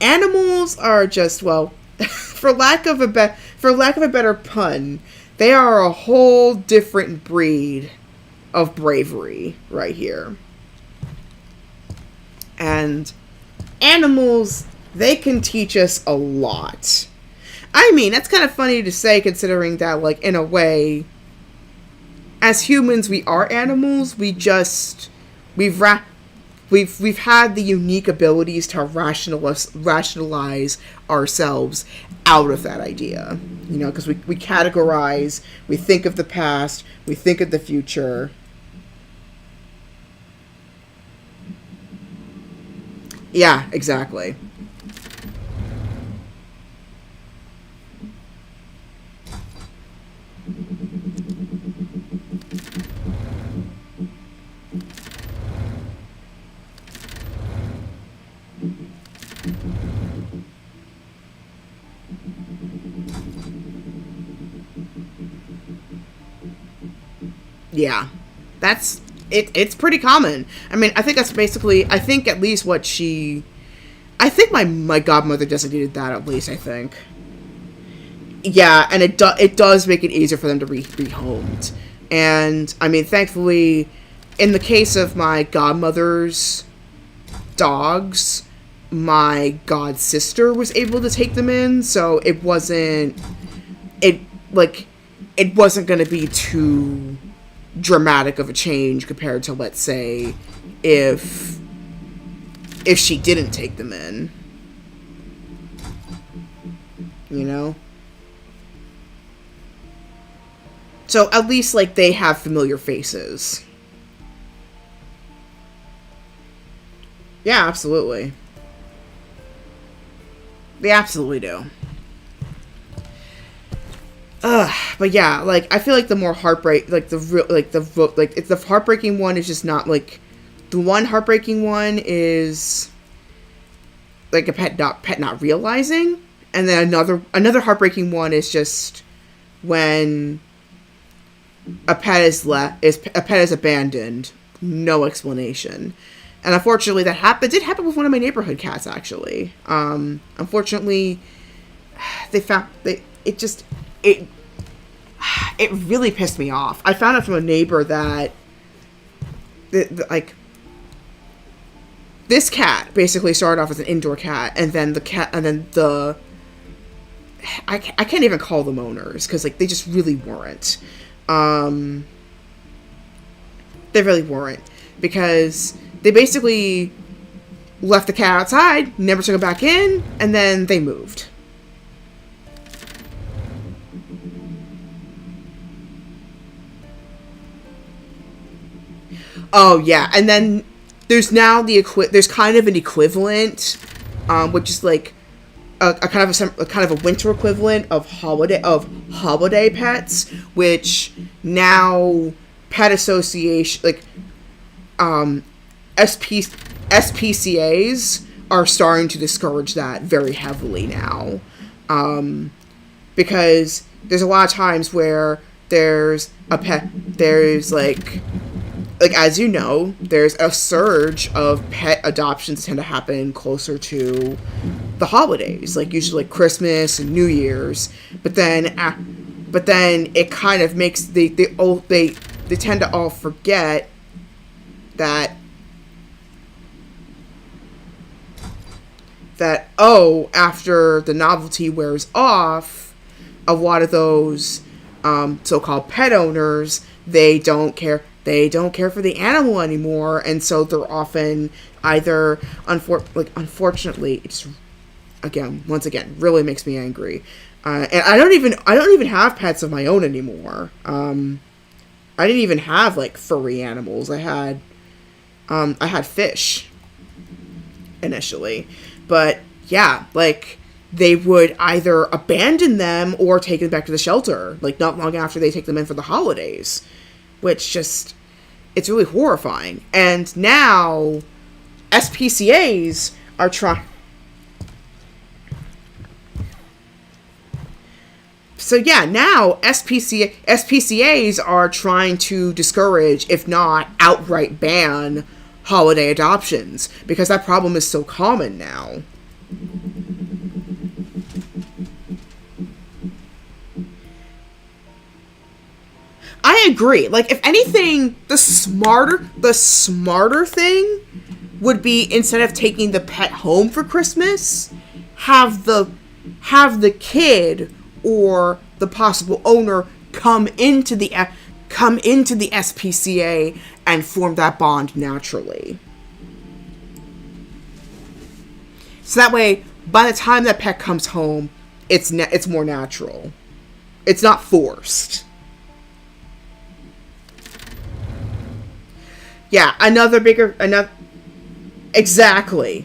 animals are just, well, for lack of a better pun, they are a whole different breed of bravery right here. And animals, they can teach us a lot. I mean, that's kind of funny to say, considering that, like, in a way, as humans, we are animals. We've had the unique abilities to rationalize ourselves out of that idea. You know, because we categorize, we think of the past, we think of the future. Yeah, exactly. Yeah, that's it. It's pretty common. I mean, I think that's basically. I think at least what she. I think my godmother designated that, at least. I think. Yeah, and it does make it easier for them to be rehomed, and I mean, thankfully, in the case of my godmother's dogs, my god sister was able to take them in, so it wasn't going to be too dramatic of a change compared to, let's say, if she didn't take them in. You know? So at least, like, they have familiar faces. Yeah, absolutely. They absolutely do. But yeah, like, I feel like the more heartbreak, like, it's the heartbreaking one is just not, like, the one heartbreaking one is, like, a pet not realizing, and then another heartbreaking one is just when a pet is abandoned, no explanation. And unfortunately, that did happen with one of my neighborhood cats, actually. Unfortunately, it really pissed me off. I found out from a neighbor that, like, this cat basically started off as an indoor cat, and then I can't even call them owners, because, like, they just really weren't. They really weren't, because they basically left the cat outside, never took it back in, and then they moved. Oh yeah, and then there's now there's kind of an equivalent, which is like a kind of a winter equivalent of holiday pets, which now pet association, like, SPCAs are starting to discourage that very heavily now, because there's a lot of times where there's as you know, there's a surge of pet adoptions tend to happen closer to the holidays, like usually like Christmas and New Year's. But then it kind of makes they tend to all forget that after the novelty wears off, a lot of those so-called pet owners, they don't care for the animal anymore, and so they're often either unfortunately, it's once again really makes me angry. And I don't even have pets of my own anymore. I didn't even have like furry animals. I had fish initially, but yeah, like they would either abandon them or take them back to the shelter, like not long after they take them in for the holidays, which just, it's really horrifying. And now SPCAs are trying. So yeah, now SPCAs are trying to discourage, if not outright ban, holiday adoptions, because that problem is so common now. I agree. Like, if anything, the smarter thing would be, instead of taking the pet home for Christmas, have the kid or the possible owner come into the SPCA and form that bond naturally. So that way, by the time that pet comes home, it's more natural. It's not forced. Yeah, exactly.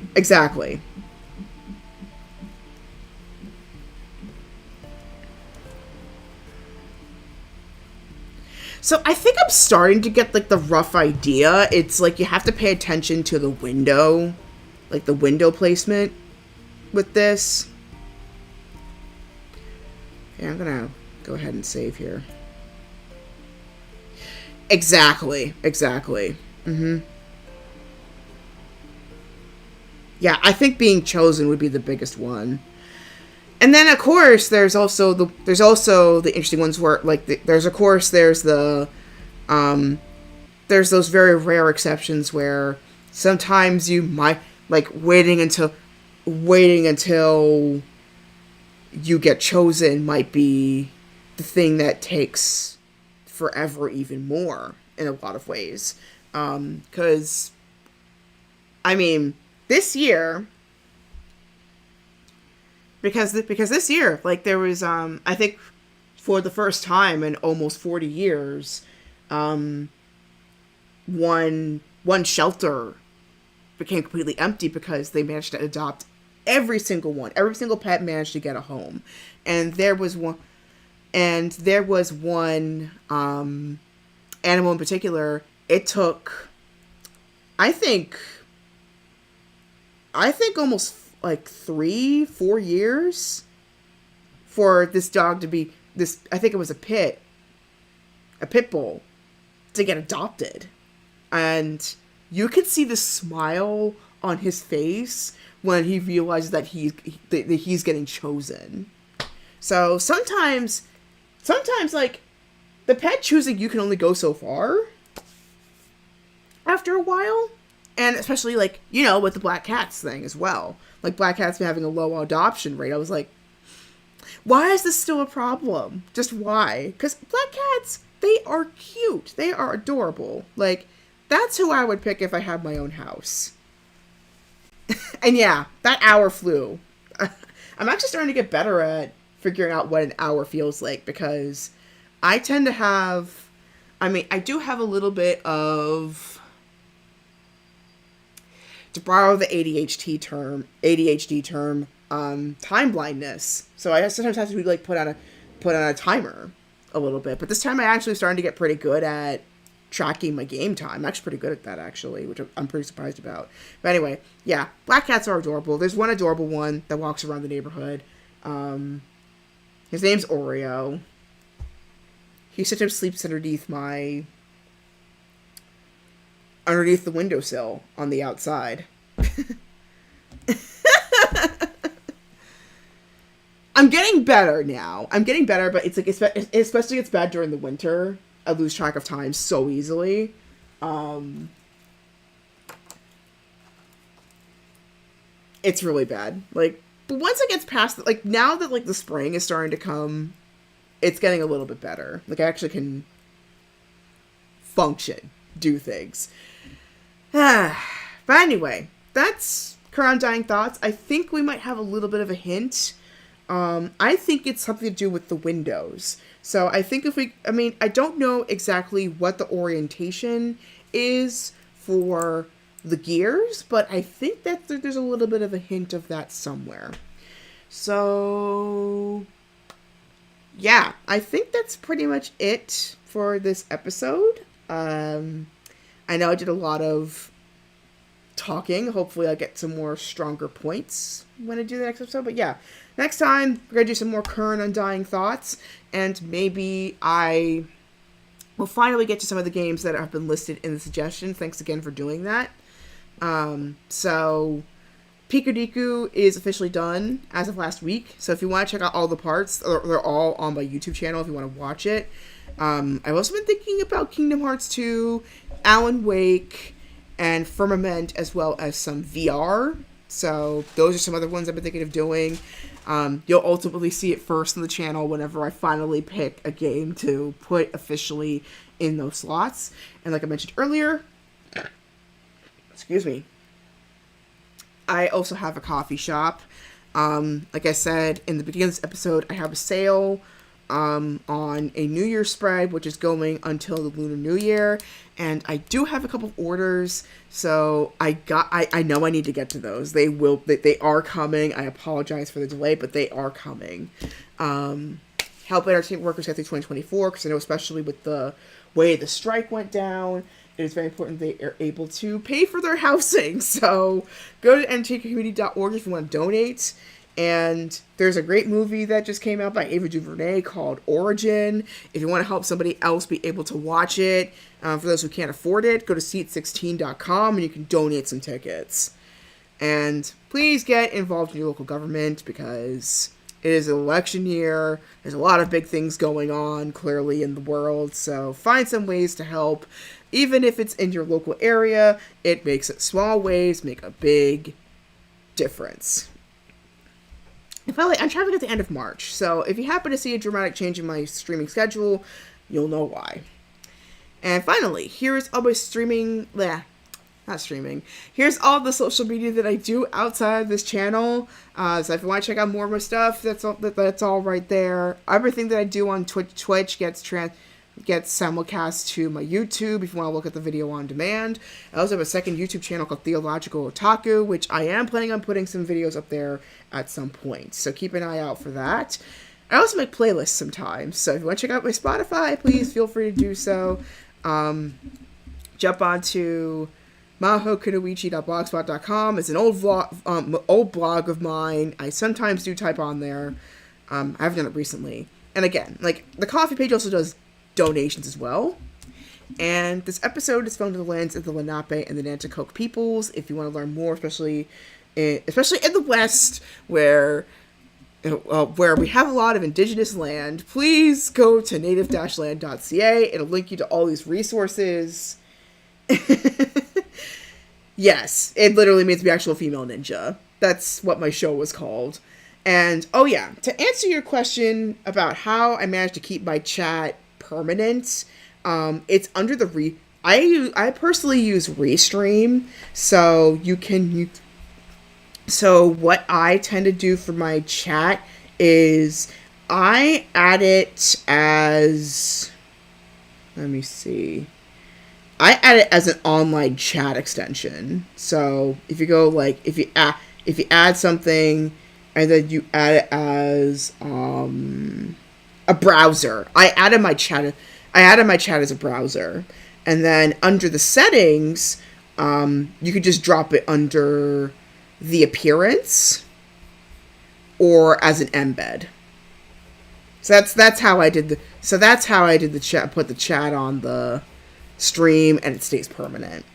So I think I'm starting to get like the rough idea. It's like you have to pay attention to the window, like the window placement with this. Okay, I'm gonna go ahead and save here. Exactly. Yeah, I think being chosen would be the biggest one. And then of course there's also the interesting ones where like there's those very rare exceptions where sometimes you might like waiting until you get chosen might be the thing that takes forever even more in a lot of ways. Because I mean, this year, because this year, like there was, I think for the first time in almost 40 years, one shelter became completely empty because they managed to adopt every single one. Every single pet managed to get a home. And there was one animal in particular, it took, I think almost like 3-4 years for this dog to be I think it was a pit bull, to get adopted. And you could see the smile on his face when he realized that he's getting chosen. So sometimes like the pet choosing you can only go so far after a while. And especially, like, you know, with the black cats thing as well. Like, black cats been having a low adoption rate. I was like, why is this still a problem? Just why? Because black cats, they are cute. They are adorable. Like, that's who I would pick if I had my own house. And yeah, that hour flew. I'm actually starting to get better at figuring out what an hour feels like, because I tend to have, I do have a little bit of, to borrow the ADHD term, time blindness. So I sometimes have to like put on a timer a little bit. But this time I actually starting to get pretty good at tracking my game time. I'm actually pretty good at that, actually, which I'm pretty surprised about. But anyway, yeah, black cats are adorable. There's one adorable one that walks around the neighborhood. His name's Oreo. He sometimes sleeps underneath the windowsill on the outside. I'm getting better now. But it's like, especially it's bad during the winter. I lose track of time so easily. It's really bad. Like, but once it gets past, like, now that like the spring is starting to come it's getting a little bit better. Like, I actually can function, do things. But anyway, that's Undying Thoughts. I think we might have a little bit of a hint. I think it's something to do with the windows. So I think I don't know exactly what the orientation is for the gears, but I think that there's a little bit of a hint of that somewhere. So, yeah, I think that's pretty much it for this episode. I know I did a lot of talking. Hopefully I'll get some more stronger points when I do the next episode. But yeah, next time we're going to do some more current Undying Thoughts, and maybe I will finally get to some of the games that have been listed in the suggestion. Thanks again for doing that. So Pikuniku is officially done as of last week. So if you want to check out all the parts, they're all on my YouTube channel if you want to watch it. I've also been thinking about Kingdom Hearts 2, Alan Wake, and Firmament, as well as some VR. So those are some other ones I've been thinking of doing. You'll ultimately see it first on the channel whenever I finally pick a game to put officially in those slots. And like I mentioned earlier, excuse me, I also have a coffee shop. Like I said in the beginning of this episode, I have a sale on a New Year spread, which is going until the Lunar New Year, and I do have a couple of orders, so I know I need to get to those. They are coming. I apologize for the delay, but they are coming. Help entertainment workers get through 2024, because I know especially with the way the strike went down, it is very important they are able to pay for their housing. So go to nativecommunity.org if you want to donate. And there's a great movie that just came out by Ava DuVernay called Origin. If you want to help somebody else be able to watch it, for those who can't afford it, go to seat16.com and you can donate some tickets. And please get involved in your local government, because it is an election year. There's a lot of big things going on, clearly, in the world. So find some ways to help. Even if it's in your local area, it makes it small ways make a big difference. And finally, I'm traveling at the end of March, so if you happen to see a dramatic change in my streaming schedule, you'll know why. And finally, here's all my here's all the social media that I do outside of this channel. So if you want to check out more of my stuff, that's all right there. Everything that I do on Twitch gets simulcast to my YouTube if you want to look at the video on demand. I also have a second YouTube channel called Theological Otaku, which I am planning on putting some videos up there at some point. So keep an eye out for that. I also make playlists sometimes. So if you want to check out my Spotify, please feel free to do so. Jump onto mahokunoichi.blogspot.com. It's an old blog of mine. I sometimes do type on there. I haven't done it recently. And again, like, the coffee page also does donations as well. And this episode is filmed in the lands of the Lenape and the Nanticoke peoples. If you want to learn more, especially in the West, where we have a lot of indigenous land, please go to native-land.ca. It'll link you to all these resources. Yes, it literally means to be actual female ninja. That's what my show was called. And, oh yeah, to answer your question about how I managed to keep my chat permanent, it's under the I personally use Restream, so so what I tend to do for my chat is I add it as, let me see, I add it as an online chat extension. So if you go, like, if you add something and then you add it as a browser. I added my chat as a browser, and then under the settings, you could just drop it under the appearance or as an embed. So that's how I did the chat. Put the chat on the stream, and it stays permanent.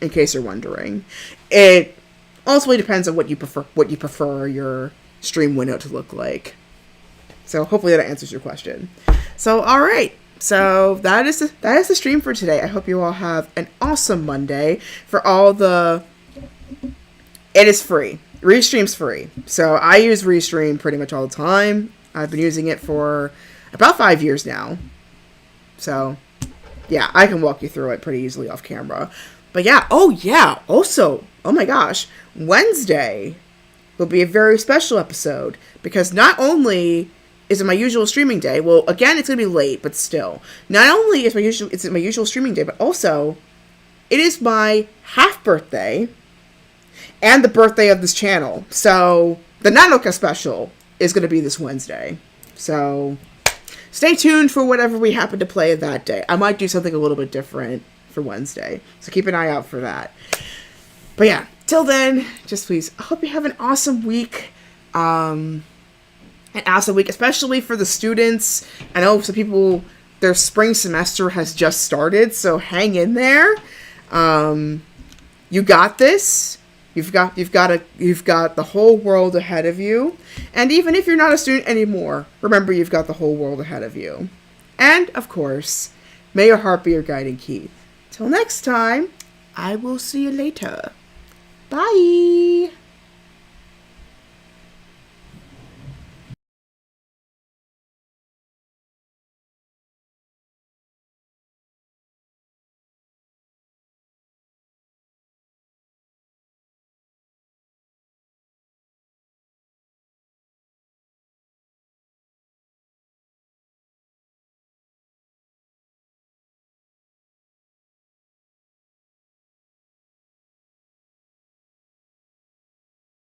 In case you're wondering, it also depends on what you prefer your stream window to look like. So hopefully that answers your question. So all right. So that is the stream for today. I hope you all have an awesome Monday. It is free. Restream's free. So I use Restream pretty much all the time. I've been using it for about 5 years now. So, yeah, I can walk you through it pretty easily off camera. But yeah, also, oh my gosh, Wednesday will be a very special episode, because not only is it my usual streaming day, well, again, it's going to be late, but still, not only is it's my usual streaming day, but also, it is my half birthday, and the birthday of this channel. So, the Nanticoke special is going to be this Wednesday. So, stay tuned for whatever we happen to play that day. I might do something a little bit different for Wednesday. So keep an eye out for that. But yeah, till then, just please, I hope you have an awesome week. An awesome week, especially for the students. I know some people, their spring semester has just started, so hang in there. You got this. You've got the whole world ahead of you. And even if you're not a student anymore, remember you've got the whole world ahead of you. And, of course, may your heart be your guiding key. Till next time, I will see you later. Bye!